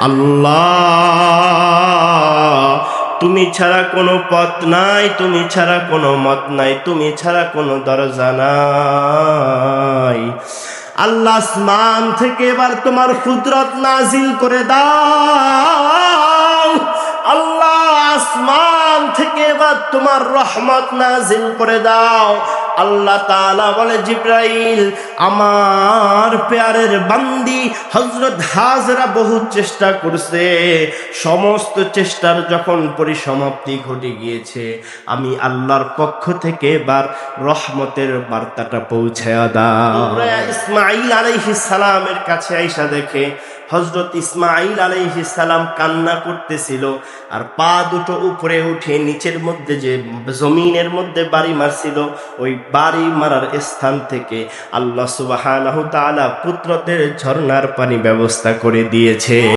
আল্লাহ তুমি ছাড়া কোনো পথ নাই, তুমি ছাড়া কোনো মত নাই, তুমি ছাড়া কোনো দরজা নাই। আল্লাহ আসমান থেকে এবার তোমার কুদরত নাজিল করে দাও। আল্লাহ আসমান থেকে এবার তোমার রহমত নাজিল করে দাও। আল্লাহ তাআলা বলে, জিবরাইল, আমার প্যারের বান্দি হযরত হাজরা বহু চেষ্টা করছে, সমস্ত চেষ্টার যখন পরিসমাপ্তি ঘটে গিয়েছে, আমি আল্লাহর পক্ষ থেকে এবার রহমতের বার্তাটা পৌঁছায়া দাও। ইসমাঈল আলাইহিস সালামের কাছে আইসা দেখে হযরত ইসমাঈল আলাইহিস সালাম কান্না করতেছিল, আর পা দুটো উপরে উঠে নিচের মধ্যে যে জমিনের মধ্যে বাড়ি মারছিল, ওই বাড়ি মারার স্থান থেকে আল্লাহ সুবহানাহু তাআলা পুত্রদের ঝর্ণার পানি ব্যবস্থা করে দিয়েছে।